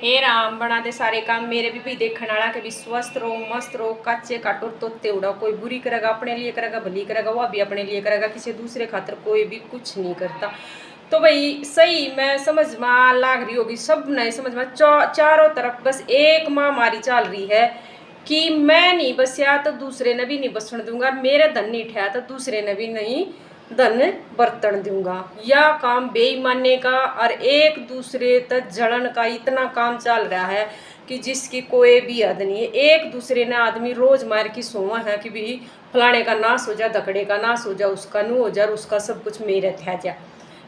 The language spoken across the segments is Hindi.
हे राम बना दे सारे काम मेरे भी देखने वाला के भी स्वस्थ रहो मस्त रहो कच्चे काटो तोते उड़ा। कोई बुरी करेगा अपने लिए करेगा, भली करेगा वह भी अपने लिए करेगा, किसी दूसरे खातर कोई भी कुछ नहीं करता। तो भाई सही मैं समझ में लाग रही होगी, सब नहीं समझ में चारों तरफ बस एक महामारी चल रही है कि मैं नहीं बसया तो दूसरे ने भी नहीं बसन दूंगा, मेरे धन नहीं ठया तो दूसरे ने भी नहीं धन बर्तन दूंगा। या काम बेईमानी का और एक दूसरे तक जलन का इतना काम चल रहा है कि जिसकी कोई भी हद नहीं है। एक दूसरे ने आदमी रोज मार की सोवा है कि भी फलाने का नाश हो जा, धकड़े का नाश हो जा, उसका नू हो जा, उसका सब कुछ मेरे थे जा।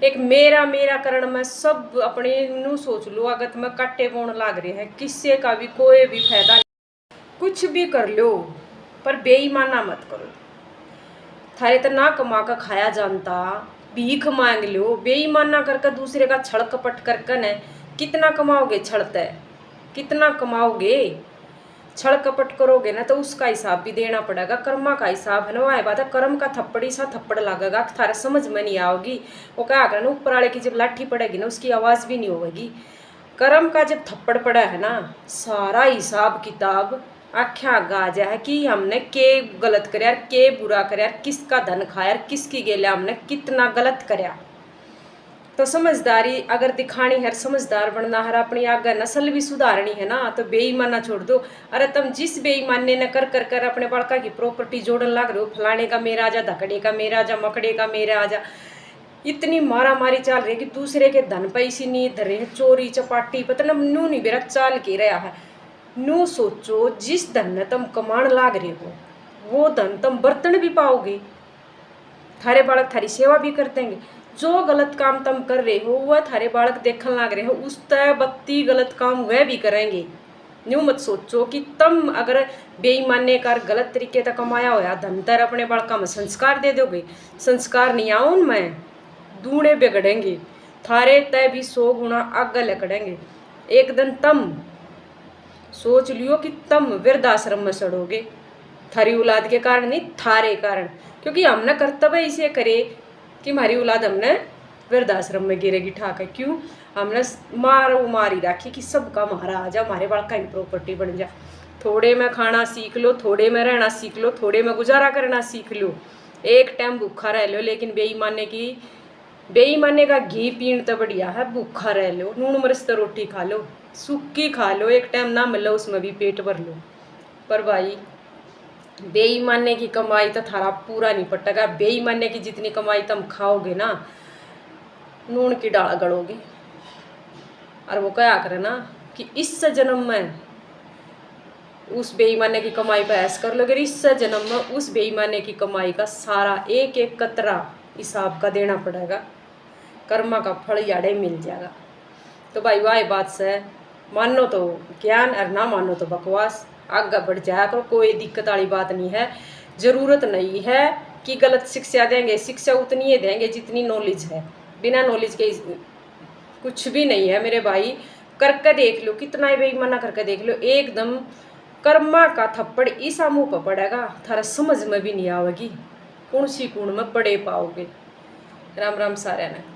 एक मेरा मेरा करण में सब अपने नू सोच लो, अगर मैं कट्टे बोन लाग रहे हैं, किसी का भी कोई भी फायदा नहीं। कुछ भी कर लो पर बेईमाना मत करो। थारे तो ना कमा कर खाया जानता, भीख मांग लो, बेईमाना करके दूसरे का छल कपट करके न कितना कमाओगे? छलते कितना कमाओगे? छल कपट करोगे ना तो उसका हिसाब भी देना पड़ेगा। कर्मा का हिसाब है ना, वह बात है कर्म का थप्पड़ी सा थप्पड़ लगेगा, थारे समझ में नहीं आओगी। वो क्या करना, ऊपर वाले की जब लाठी पड़ेगी ना उसकी आवाज़ भी नहीं होगी। कर्म का जब थप्पड़ पड़ा है ना, सारा हिसाब किताब आख्या गाजा है कि हमने के गलत करया, के बुरा करया, किसका धन खाया, किसकी गेला हमने कितना गलत करया। तो समझदारी अगर दिखानी है, समझदार बनना है, अपनी आगे नस्ल भी सुधारनी है ना, तो बेईमाना छोड़ दो। अरे तुम जिस बेईमानी ने कर कर कर अपने बड़का की प्रॉपर्टी जोड़न लग रहे हो, फलाने का मेरा आजा, धकड़े का मेरा आजा, मकड़े का मेरा आजा, इतनी मारा मारी चल रही है कि दूसरे के धन पैसे नहीं धरे है, चोरी चपाटी पता नू नहीं बेरा चाल के रहा है। नू सोचो जिस धन ने तुम कमाण लाग रहे हो वो धन तुम बर्तन भी पाओगे, थारे बालक थारी सेवा भी कर देंगे। जो गलत काम तुम कर रहे हो वह थारे बालक देखने लाग रहे हो, उस तय बत्ती गलत काम वह भी करेंगे। न्यू मत सोचो कि तुम अगर बेईमानी कर गलत तरीके तक कमाया होया धन तर अपने बालका में संस्कार दे दोगे। संस्कार नहीं आओ उनमें, दूने बिगड़ेंगे, थारे तय भी 100 गुना आगे लकड़ेंगे। एक दिन तुम सोच लियो कि तुम वृद्धाश्रम में सड़ोगे, थारी औलाद के कारण नहीं, थारे कारण। क्योंकि हमने कर्तव्य इसे करे कि हमारी औलाद हमने वृद्धाश्रम में गिरेगी ठाके। क्यों? हमने मारी राखी कि सबका मारा आ जा, हमारे बालका की प्रॉपर्टी बन जा। थोड़े में खाना सीख लो, थोड़े में रहना सीख लो, थोड़े में गुजारा करना सीख लो, एक टाइम भूखा रह लो। लेकिन बेईमानी का घी पीण तो बढ़िया है, भूखा रह लो, नून मरस तो रोटी खा लो, सूखी खा लो, एक टाइम ना मिलो उसमें भी पेट भर लो। पर भाई बेईमानी की कमाई तो थारा पूरा नहीं पटेगा। बेईमानी की जितनी कमाई तुम खाओगे ना, नून की डाल गड़ोगे। और वो क्या करे ना कि इस जन्म में उस बेईमानी की कमाई पर ऐश कर लोगे, इस जन्म में उस बेईमानी की कमाई का सारा एक एक कतरा हिसाब का देना पड़ेगा। कर्मा का फल याड़े मिल जाएगा। तो भाई वाह बात से मानो तो ज्ञान और ना मानो तो बकवास, आगे बढ़ जाया करो, कोई दिक्कत वाली बात नहीं है। ज़रूरत नहीं है कि गलत शिक्षा देंगे, शिक्षा उतनी ही देंगे जितनी नॉलेज है। बिना नॉलेज के कुछ भी नहीं है मेरे भाई। करके देख लो, कितना ही बेईमाना करके देख लो, एकदम कर्मा का थप्पड़ ईसा मुँह पर पड़ेगा, थारा समझ में भी नहीं आवेगी, कौन सी कौन में पड़े पाओगे। राम राम सारे ने।